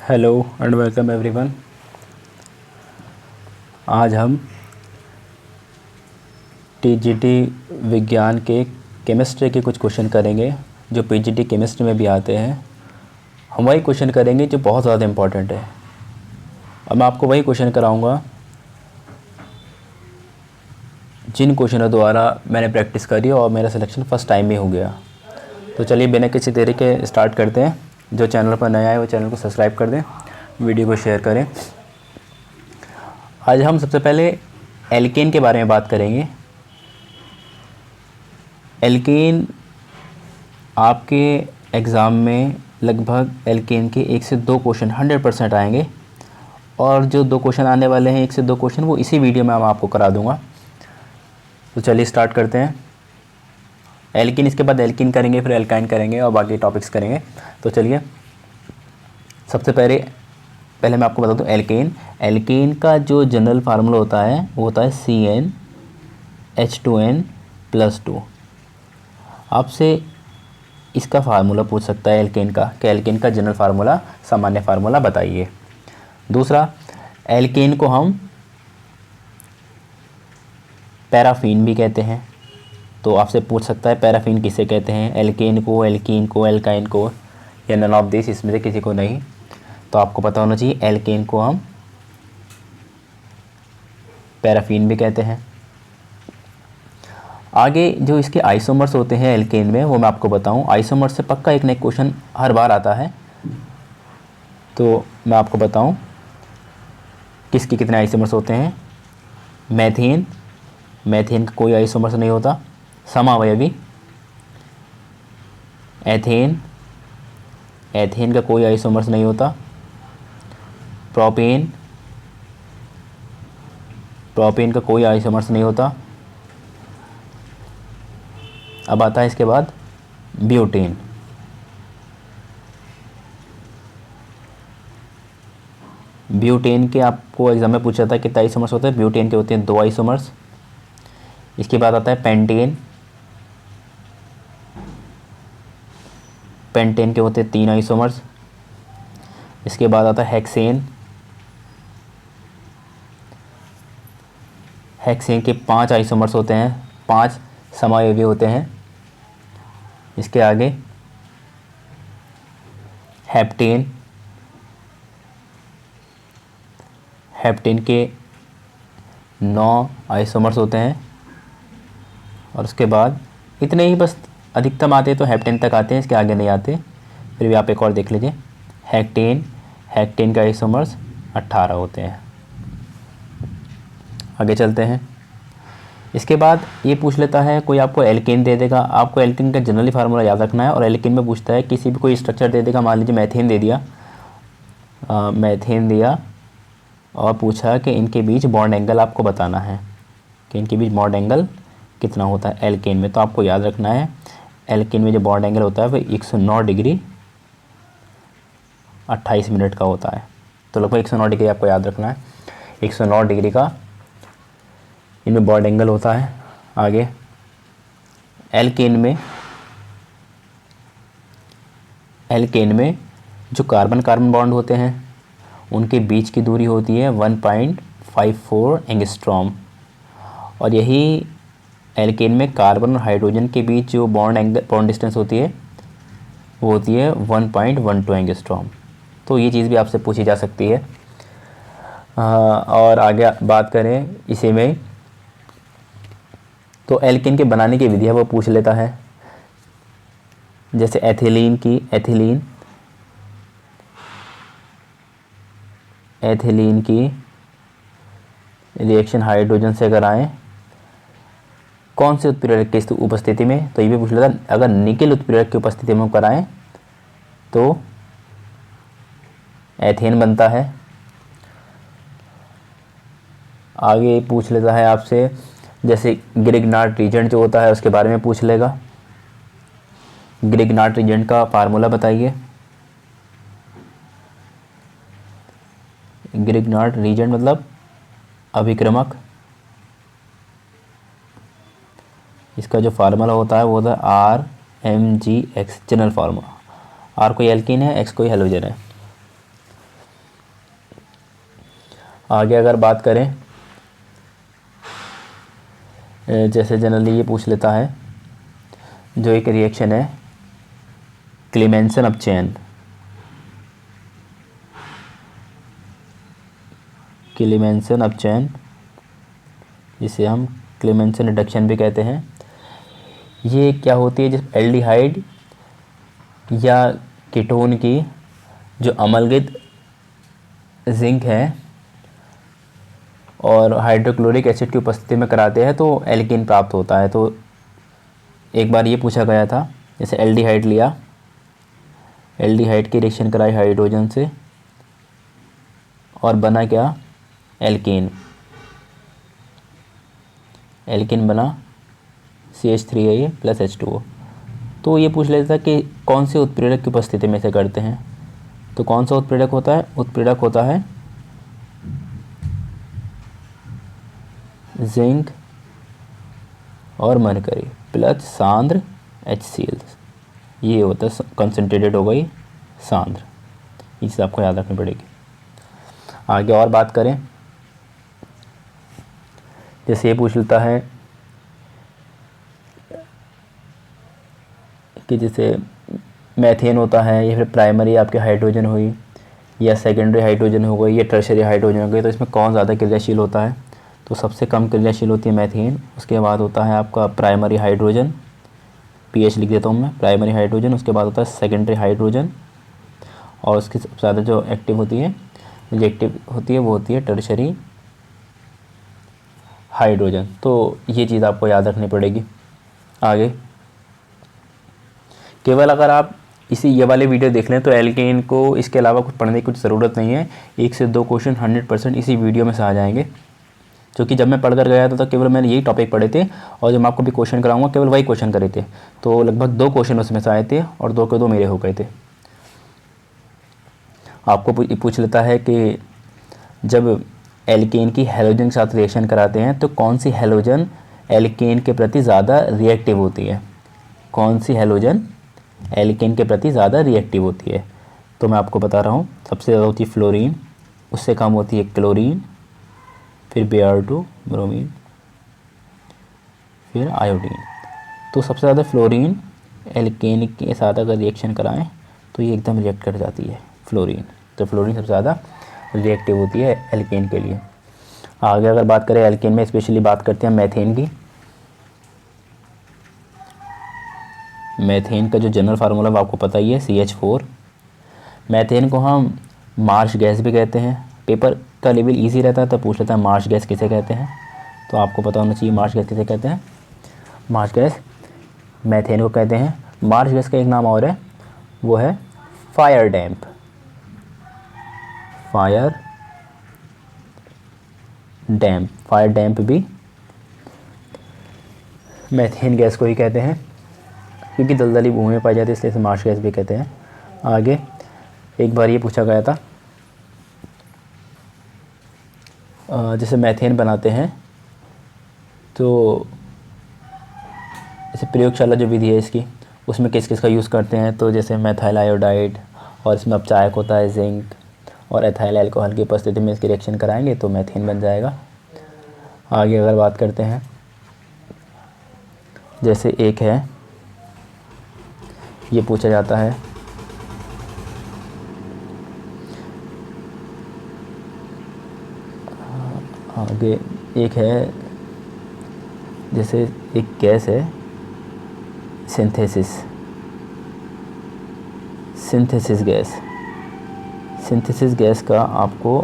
Hello and welcome everyone. आज हम TGT विज्ञान के केमिस्ट्री के कुछ क्वेश्चन करेंगे जो पीजीटी केमिस्ट्री में भी आते हैं। हम वही क्वेश्चन करेंगे जो बहुत ज़्यादा इम्पोर्टेंट है। अब मैं आपको वही क्वेश्चन कराऊंगा जिन क्वेश्चनों द्वारा मैंने प्रैक्टिस करी और मेरा सिलेक्शन फ़र्स्ट टाइम में हो गया। तो चलिए बिना किसी देरी के स्टार्ट करते हैं। जो चैनल पर नया है वो चैनल को सब्सक्राइब कर दें, वीडियो को शेयर करें। आज हम सबसे पहले एल्केन के बारे में बात करेंगे। एल्केन आपके एग्ज़ाम में लगभग एल्केन के 1 से 2 क्वेश्चन 100% आएंगे, और जो 2 क्वेश्चन आने वाले हैं 1 से 2 क्वेश्चन वो इसी वीडियो में मैं आपको करा दूंगा। तो चलिए स्टार्ट करते हैं। एल्केन, इसके बाद एल्कीन करेंगे, फिर एल्काइन करेंगे और बाकी टॉपिक्स करेंगे। तो चलिए सबसे पहले मैं आपको बता दूं एल्केन। एल्केन का जो जनरल फार्मूला होता है वो होता है CnH2n+2। आपसे इसका फार्मूला पूछ सकता है एल्केन का कि एल्केन का जनरल फार्मूला, सामान्य फार्मूला बताइए। दूसरा, एल्केन को हम पैराफीन भी कहते हैं, तो आपसे पूछ सकता है पैराफीन किसे कहते हैं, एल्केन को, एल्कीन को, एल्काइन को, या नन ऑफ दिस, इसमें से किसी को नहीं। तो आपको पता होना चाहिए एल्केन को हम पैराफीन भी कहते हैं। आगे जो इसके आइसोमर्स होते हैं एल्केन में वो मैं आपको बताऊं। आइसोमर्स से पक्का एक न एक क्वेश्चन हर बार आता है, तो मैं आपको बताऊं किसके कितने आइसोमर्स होते हैं। मैथेन, मैथेन का कोई आइसोमर्स नहीं होता। समावयवी, एथेन, एथेन का कोई आइसोमर्स नहीं होता। प्रोपेन, प्रोपेन का कोई आइसोमर्स नहीं होता। अब आता है इसके बाद ब्यूटेन। ब्यूटेन के आपको एग्जाम में पूछा था कितने आइसोमर्स होते हैं। ब्यूटेन के होते हैं 2 आइसोमर्स। इसके बाद आता है पेंटेन, पेंटेन के होते हैं 3 आइसोमर्स। इसके बाद आता है हेक्सेन, हेक्सेन के 5 आइसोमर्स होते हैं, 5 समावयवी होते हैं। इसके आगे हेप्टेन, हेप्टेन के 9 आइसोमर्स होते हैं। और उसके बाद इतने ही बस अधिकतम आते हैं, तो हेप्टेन तक आते हैं, इसके आगे नहीं आते। फिर भी आप एक और देख लीजिए, हेक्टेन, हेक्टेन का आइसोमर्स 18 होते हैं। आगे चलते हैं। इसके बाद ये पूछ लेता है कोई, आपको एल्केन दे देगा, आपको एल्केन का जनरली फार्मूला याद रखना है। और एल्केन में पूछता है किसी भी कोई स्ट्रक्चर दे देगा, मान लीजिए मैथेन दे दिया, मैथेन दिया और पूछा कि इनके बीच बॉन्ड एंगल आपको बताना है कि इनके बीच बॉन्ड एंगल कितना होता है एल्केन में। तो आपको याद रखना है एल्केन में जो बॉन्ड एंगल होता है वो 109 डिग्री 28 मिनट का होता है। तो लगभग 109 डिग्री आपको याद रखना है, 109 डिग्री का इनमें बॉन्ड एंगल होता है। आगे एल्केन में जो कार्बन कार्बन बॉन्ड होते हैं उनके बीच की दूरी होती है 1.54 एंगस्ट्रॉम, और यही एल्केन में कार्बन और हाइड्रोजन के बीच जो बॉन्ड डिस्टेंस होती है वो होती है 1.12 एंगस्ट्रॉम। तो ये चीज़ भी आपसे पूछी जा सकती है। और आगे बात करें इसी में, तो एल्केन के बनाने की विधि है वो पूछ लेता है। जैसे एथिलीन की रिएक्शन हाइड्रोजन से कराएं कौन से उत्प्रेरक की उपस्थिति में, तो ये भी पूछ लेता है। अगर निकेल उत्प्रेरक की उपस्थिति में कराएं तो एथेन बनता है। आगे पूछ लेता है आपसे, जैसे ग्रिग्नार्ड रीजेंट जो होता है उसके बारे में पूछ लेगा। ग्रिग्नार्ड रीजेंट का फार्मूला बताइए। ग्रिग्नार्ड रीजेंट मतलब अभिक्रमक। इसका जो फार्मूला होता है वो होता है RMGX, जनरल फार्मूला। R कोई एल्कीन है, X कोई हेलोजन है। आगे अगर बात करें, जैसे जनरली ये पूछ लेता है, जो एक रिएक्शन है क्लीमेंसन अपचेन, क्लीमेंसन अपचेन, जिसे हम क्लीमेंसन रिडक्शन भी कहते हैं, ये क्या होती है? जब एल्डिहाइड या कीटोन की जो अम्लगत जिंक है और हाइड्रोक्लोरिक एसिड की उपस्थिति में कराते हैं तो एल्कीन प्राप्त होता है। तो एक बार ये पूछा गया था, जैसे एल्डिहाइड लिया, एल्डिहाइड की रिएक्शन कराई हाइड्रोजन से और बना क्या? एल्कीन। एल्कीन बना CH3A प्लस H2O। तो ये पूछ लेता कि कौन से उत्प्रेरक की उपस्थिति में से करते हैं। तो कौन सा उत्प्रेरक होता है? उत्प्रेरक होता है जिंक और मरकरी प्लस सांद्र HCl। ये होता है कंसनट्रेटेड हो गई सांद्र, इसे आपको याद रखनी पड़ेगी। आगे और बात करें, जैसे ये पूछ लेता है कि जैसे मैथेन होता है, या फिर प्राइमरी आपके हाइड्रोजन हुई, या सेकेंडरी हाइड्रोजन हो गई, या टर्शरी हाइड्रोजन हो गई, तो इसमें कौन ज़्यादा क्रियाशील होता है? तो सबसे कम क्रियाशील होती है मैथेन। उसके बाद होता है आपका प्राइमरी हाइड्रोजन, PH लिख देता हूँ मैं, प्राइमरी हाइड्रोजन। उसके बाद होता है सेकेंडरी हाइड्रोजन, और उसकी सबसे ज़्यादा जो एक्टिव होती है, रिएक्टिव होती है, वो होती है टर्शरी हाइड्रोजन। तो ये चीज़ आपको याद रखनी पड़ेगी। आगे केवल अगर आप ये वाले वीडियो देख लें तो एल्केन को इसके अलावा कुछ पढ़ने की कुछ ज़रूरत नहीं है। 1 से 2 क्वेश्चन 100% इसी वीडियो में से आ जाएंगे, क्योंकि जब मैं पढ़ कर गया था तो केवल मैंने यही टॉपिक पढ़े थे, और जब मैं आपको भी क्वेश्चन कराऊंगा केवल वही क्वेश्चन करे थे। तो लगभग 2 क्वेश्चन उसमें से आए थे और 2 के 2 मेरे हो गए थे। आपको पूछ लेता है कि जब एल्केन की हैलोजन के साथ रिएक्शन कराते हैं तो कौन सी हैलोजन एल्केन के प्रति ज़्यादा रिएक्टिव होती है? कौन सी हैलोजन एल्केन के प्रति ज़्यादा रिएक्टिव होती है? तो मैं आपको बता रहा हूँ, सबसे ज़्यादा होती है फ्लोरीन, उससे कम होती है क्लोरीन, फिर Br2 ब्रोमीन, फिर आयोडीन। तो सबसे ज़्यादा फ्लोरीन एल्केन के साथ अगर रिएक्शन कराएं तो ये एकदम रिएक्ट कर जाती है फ्लोरीन। तो फ्लोरीन सबसे ज़्यादा रिएक्टिव होती है एल्केन के लिए। आगे अगर बात करें एल्केन में, स्पेशली बात करते हैं मैथेन की। मैथेन का जो जनरल फार्मूला वो आपको पता ही है, CH4। मैथेन को हम मार्श गैस भी कहते हैं। पेपर का लेवल इजी रहता है तो पूछ लेता है मार्श गैस किसे कहते हैं, तो आपको पता होना चाहिए मार्श गैस किसे कहते हैं। मार्श गैस मैथेन को कहते हैं। मार्श गैस का एक नाम और है, वो है फायर डैम्प। फायर डैम्प, फायर डैम्प भी मैथेन गैस को ही कहते हैं, क्योंकि दलदली भूमि में पाई जाती है इसलिए इसे मार्श गैस भी कहते हैं। आगे एक बार ये पूछा गया था, जैसे मैथेन बनाते हैं तो जैसे प्रयोगशाला जो विधि है इसकी, उसमें किस किस का यूज़ करते हैं? तो जैसे मेथाइल आयोडाइड, और इसमें अपचायक होता है जिंक, और एथाइल अल्कोहल की उपस्थिति में इसकी रिएक्शन कराएंगे तो मैथेन बन जाएगा। आगे अगर बात करते हैं, जैसे एक है, ये पूछा जाता है आगे एक है, जैसे एक गैस है सिंथेसिस गैस। सिंथेसिस गैस का आपको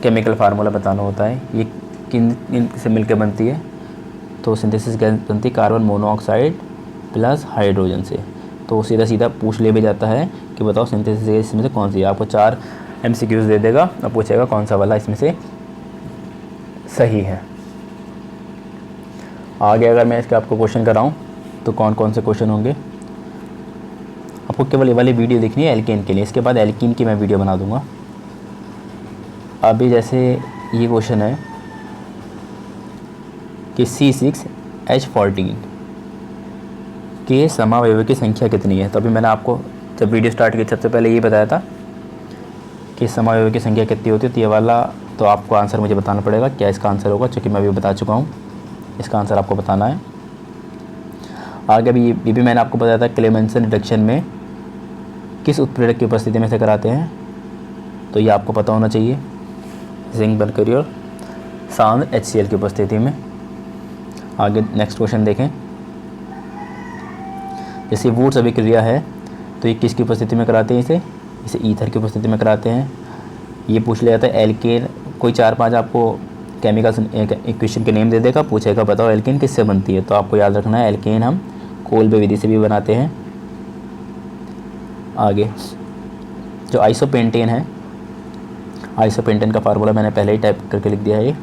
केमिकल फार्मूला बताना होता है, ये किन से मिलकर बनती है? तो सिंथेसिस गैस बनती है कार्बन मोनोऑक्साइड प्लस हाइड्रोजन से। तो सीधा सीधा पूछ ले भी जाता है कि बताओ सिंथेसिस गैस में से कौन सी है। आपको 4 MCQs दे देगा और पूछेगा कौन सा वाला इसमें से सही है। आगे अगर मैं इसके आपको क्वेश्चन कराऊं तो कौन कौन से क्वेश्चन होंगे? आपको केवल ये वाली वीडियो देखनी है एल्केन के लिए, इसके बाद एल्कीन की मैं वीडियो बना दूंगा। अभी जैसे ये क्वेश्चन है कि C6H14 के समावयवों की संख्या कितनी है? तो अभी मैंने आपको जब वीडियो स्टार्ट की सबसे पहले ये बताया था कि समायोजों की संख्या कितनी होती है, तो ये वाला तो आपको आंसर मुझे बताना पड़ेगा क्या इसका आंसर होगा, चूँकि मैं अभी बता चुका हूँ। इसका आंसर आपको बताना है। आगे भी ये भी मैंने आपको बताया था क्लेमेंसन रिडक्शन में किस उत्प्रेरक की उपस्थिति में से कराते हैं, तो ये आपको पता होना चाहिए। जिंक मरकरी और सांड HCl की उपस्थिति में। आगे नेक्स्ट क्वेश्चन देखें। जैसे वुड्स अभिक्रिया है तो ये किसकी उपस्थिति में कराते हैं, इसे ईथर की उपस्थिति में कराते हैं। ये पूछ लिया जाता है एल्केन, कोई 4-5 आपको केमिकल इक्वेशन के नेम दे देगा, पूछेगा बताओ एल्केन किससे बनती है, तो आपको याद रखना है एल्केन हम कोल्बे विधि से भी बनाते हैं। आगे जो आइसोपेंटेन है, आइसोपेंटेन का फार्मूला मैंने पहले ही टाइप करके लिख दिया है। ये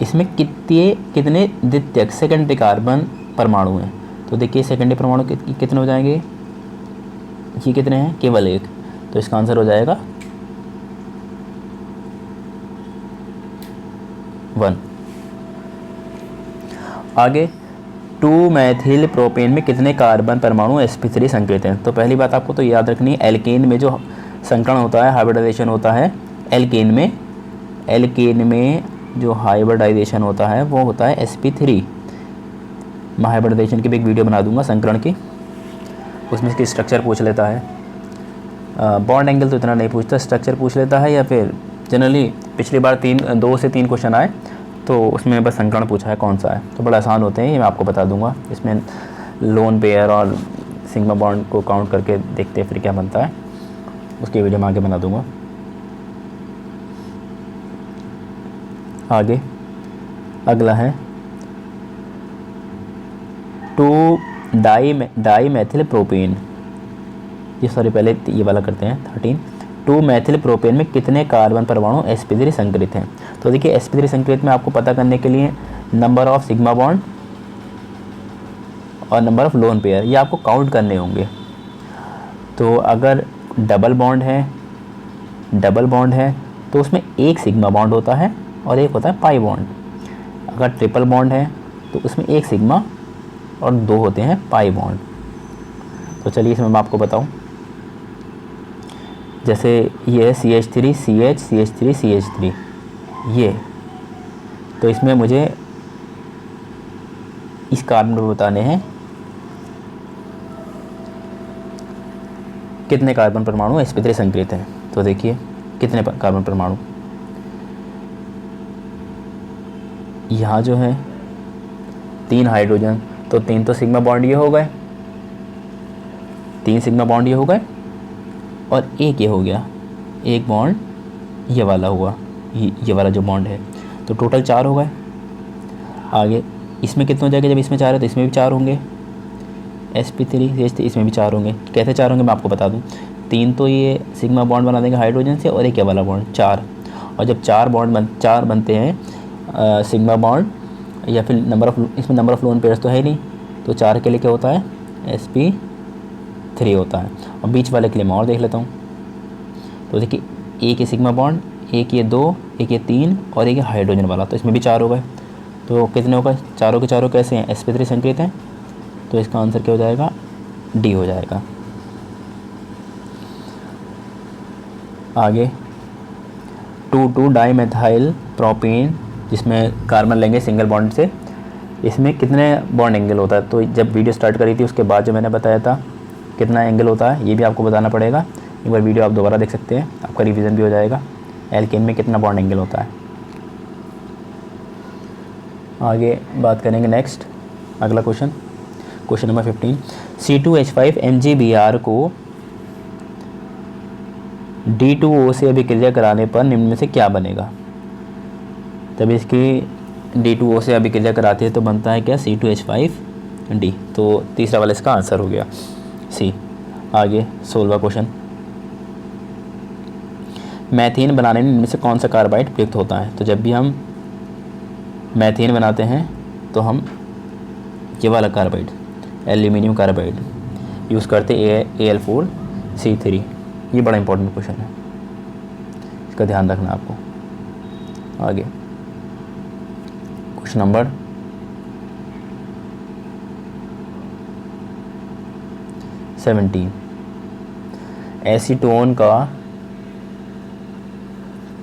इसमें कितने द्वितीयक सेकेंडरी कार्बन परमाणु हैं, तो देखिए सेकेंडरी परमाणु कितने हो जाएंगे, ये कितने हैं, केवल एक, तो इसका आंसर हो जाएगा 1। आगे 2 मैथिल प्रोपेन में कितने कार्बन परमाणु sp3 संकेत हैं, तो पहली बात आपको तो याद रखनी है एल्केन में जो संकरण होता है, हाइब्रिडाइजेशन होता है एल्केन में जो हाइब्रिडाइजेशन होता है वो होता है sp3। मैं हाइब्रिडाइजेशन की भी एक वीडियो बना दूंगा संकरण की, उसमें इसकी स्ट्रक्चर पूछ लेता है। बॉन्ड एंगल तो इतना नहीं पूछता, स्ट्रक्चर पूछ लेता है, या फिर जनरली पिछली बार 2 से 3 क्वेश्चन आए तो उसमें बस संकरण पूछा है कौन सा है, तो बड़ा आसान होते हैं, ये मैं आपको बता दूंगा। इसमें लोन पेयर और सिग्मा बॉन्ड को काउंट करके देखते हैं फिर क्या बनता है, उसकी वीडियो मैं आगे बना दूंगा। आगे अगला है 2 डाई मैथिल प्रोपेन, ये सॉरी पहले ये वाला करते हैं 13। 2 मैथिल प्रोपेन में कितने कार्बन परमाणु sp3 संकरित हैं, तो देखिए sp3 संकरित में आपको पता करने के लिए नंबर ऑफ सिग्मा बॉन्ड और नंबर ऑफ लोन पेयर ये आपको काउंट करने होंगे। तो अगर डबल बॉन्ड है तो उसमें एक सिग्मा बॉन्ड होता है और एक होता है पाई बॉन्ड। अगर ट्रिपल बॉन्ड है तो उसमें एक सिग्मा और 2 होते हैं पाई बॉन्ड। तो चलिए इसमें मैं आपको बताऊं, जैसे ये है CH3 CH CH3 CH3 ये, तो इसमें मुझे इस कार्बन पर बताने हैं कितने कार्बन परमाणु sp3 संकरित हैं, तो देखिए कितने कार्बन परमाणु, यहाँ जो है 3 हाइड्रोजन, तो 3 तो सिग्मा बॉन्ड ये हो गए, 3 सिग्मा बॉन्ड ये हो गए और एक ये हो गया, एक बॉन्ड ये वाला हुआ, ये वाला जो बॉन्ड है, तो टोटल 4 हो गए। आगे इसमें कितने हो जाएंगे, जब इसमें 4 है तो इसमें भी 4 होंगे, sp3 CH3 इसमें भी 4 होंगे। कैसे 4 होंगे मैं आपको बता दूं, 3 तो ये सिग्मा बॉन्ड बना देंगे हाइड्रोजन से और एक ये वाला बॉन्ड 4, और जब 4 बनते हैं सिग्मा बॉन्ड या फिर इसमें नंबर ऑफ लोन पेयर्स तो है नहीं, तो 4 के लिए क्या होता है sp3 होता है। और बीच वाले के लिए मैं और देख लेता हूँ, तो देखिए एक ये सिग्मा बॉन्ड, एक ये 2, एक ये 3 और एक ये हाइड्रोजन वाला, तो इसमें भी 4 हो गए। तो कितने हो गए, चारों के चारों कैसे हैं sp3 संकेत हैं, तो इसका आंसर क्या हो जाएगा D हो जाएगा। आगे 2 डाईमेथाइल प्रोपेन, जिसमें कार्बन लेंगे सिंगल बॉन्ड से, इसमें कितने बॉन्ड एंगल होता है, तो जब वीडियो स्टार्ट करी थी उसके बाद जो मैंने बताया था कितना एंगल होता है ये भी आपको बताना पड़ेगा। एक बार वीडियो आप दोबारा देख सकते हैं, आपका रिवीजन भी हो जाएगा एल्केन में कितना बॉन्ड एंगल होता है। आगे बात करेंगे नेक्स्ट, अगला क्वेश्चन नंबर 15। C2H5 MgBr को D2O से अभिक्रिया कराने पर निम्न में से क्या बनेगा, जब इसकी D2O से अभिक्रिया कराते हैं तो बनता है क्या C2H5D, तो तीसरा वाला इसका आंसर हो गया C। आगे 16वां क्वेश्चन, मैथेन बनाने में इनमें से कौन सा कार्बाइड प्रयुक्त होता है, तो जब भी हम मैथेन बनाते हैं तो हम ये वाला कार्बाइड एल्यूमिनियम कार्बाइड यूज़ करते Al4C3। ये बड़ा इंपॉर्टेंट क्वेश्चन है, इसका ध्यान रखना आपको। आगे क्वेश्चन नंबर 17। एसीटोन का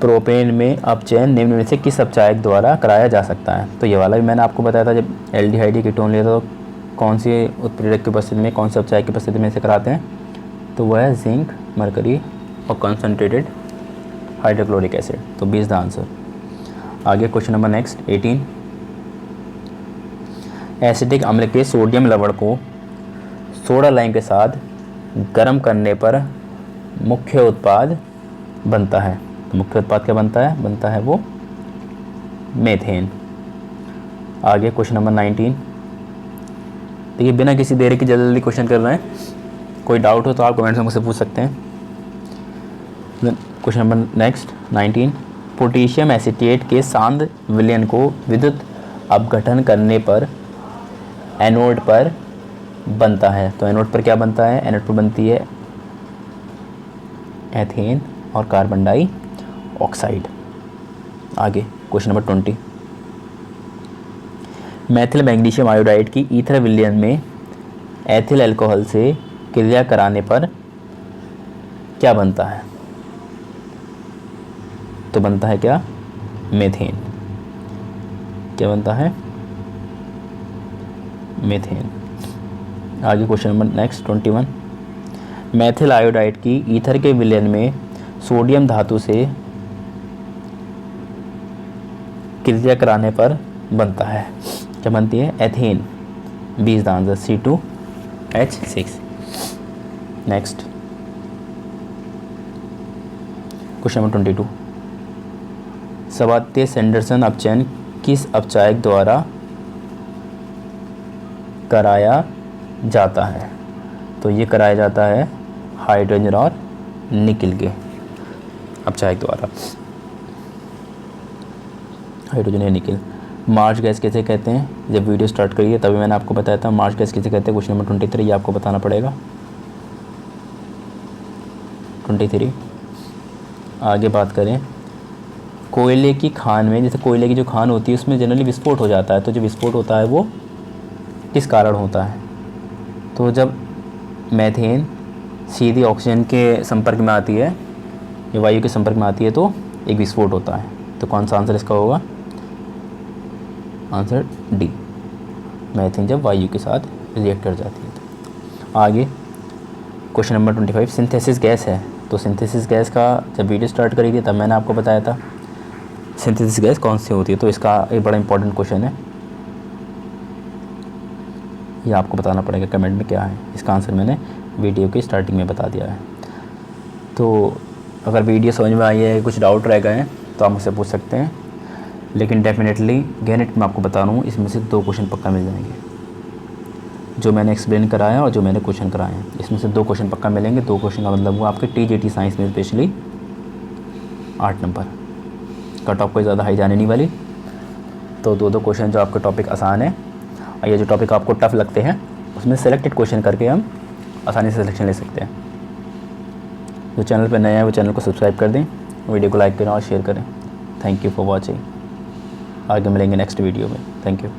प्रोपेन में अपचयन निम्न में से किस अपचायक द्वारा कराया जा सकता है? तो ये वाला भी मैंने आपको बताया था, जब एल्डिहाइड कीटोन लिया तो कौन सी उत्प्रेरक की उपस्थिति में, कौन से अपचायक की उपस्थिति में से कराते हैं? तो वह है जिंक, मरकरी और कंसनट्रेटेड हाइड्रोक्लोरिक एसिड। तो 20 द आंसर। आगे क्वेश्चन नंबर नेक्स्ट 18। एसिटिक अम्ल के सोडियम लवण को सोडा लाइम के साथ गर्म करने पर मुख्य उत्पाद बनता है। तो मुख्य उत्पाद क्या बनता है? बनता है वो मेथेन। आगे क्वेश्चन नंबर 19। देखिए बिना किसी देरी के जल्दी क्वेश्चन कर रहे हैं, कोई डाउट हो तो आप कमेंट्स में मुझसे पूछ सकते हैं। Question number next 19। Potassium acetate के सांद्र विलयन को विद्युत अपघटन करने पर एनोड पर बनता है। तो एनोड पर क्या बनता है? एनोड पर बनती है एथेन और कार्बन डाइऑक्साइड। आगे question number 20। Maithil magnesium iodide की ईथर विलयन में एथिल अल्कोहल से क्रिया कराने पर क्या बनता है? तो बनता है क्या? मेथेन। क्या बनता है? मेथेन। आगे question number next 21। Maithil iodide की ईथर के विलयन में सोडियम धातु से क्रिया कराने पर बनता है, क्या बनती है? Ethane. 20 the answer, C2H6। Next question number 22। Sabatier Senderens अपचयन किस अपचायक द्वारा कराया जाता है? तो ये कराया जाता है हाइड्रोजन और निकिल के अपचायक द्वारा, हाइड्रोजन या निकिल। मार्च गैस कैसे कहते हैं? जब वीडियो स्टार्ट करिए तभी मैंने आपको बताया था मार्च गैस कैसे कहते हैं। क्वेश्चन नंबर 23 ये आपको बताना पड़ेगा। 23। आगे बात करें कोयले की खान में, जैसे कोयले की जो खान होती है उसमें जनरली विस्फोट हो जाता है, तो जो विस्फोट होता है वो किस कारण होता है? तो जब मेथेन सीधी ऑक्सीजन के संपर्क में आती है या वायु के संपर्क में आती है तो एक विस्फोट होता है। तो कौन सा आंसर इसका होगा? आंसर डी, मेथेन जब वायु के साथ रिएक्ट कर जाती है। तो आगे क्वेश्चन नंबर 25। सिंथेसिस गैस है, तो सिंथेसिस गैस का जब वीडियो स्टार्ट करी थी तब मैंने आपको बताया था सिंथेसिस गैस कौन सी होती है। तो इसका एक बड़ा इंपॉर्टेंट क्वेश्चन है, ये आपको बताना पड़ेगा कमेंट में क्या है। इसका आंसर मैंने वीडियो की स्टार्टिंग में बता दिया है। तो अगर वीडियो समझ में आई है, कुछ डाउट रह गए हैं तो आप मुझसे पूछ सकते हैं, लेकिन डेफिनेटली गैनेट में आपको बता रहा हूँ इसमें से 2 क्वेश्चन पक्का मिल जाएंगे, जो मैंने एक्सप्लेन कराया और जो मैंने क्वेश्चन कराए हैं इसमें से 2 क्वेश्चन पक्का मिलेंगे। 2 क्वेश्चन का मतलब वो आपके TJT साइंस में स्पेशली 8 नंबर, कट ऑफ कोई ज़्यादा हाई जाने नहीं वाली। तो 2 क्वेश्चन जो आपके टॉपिक आसान है और ये जो टॉपिक आपको टफ लगते हैं उसमें सेलेक्टेड क्वेश्चन करके हम आसानी से सिलेक्शन ले सकते हैं। जो चैनल पर नए हैं वो चैनल को सब्सक्राइब कर दें, वीडियो को लाइक करें और शेयर करें। Thank you for watching. आगे मिलेंगे नेक्स्ट वीडियो में। Thank you.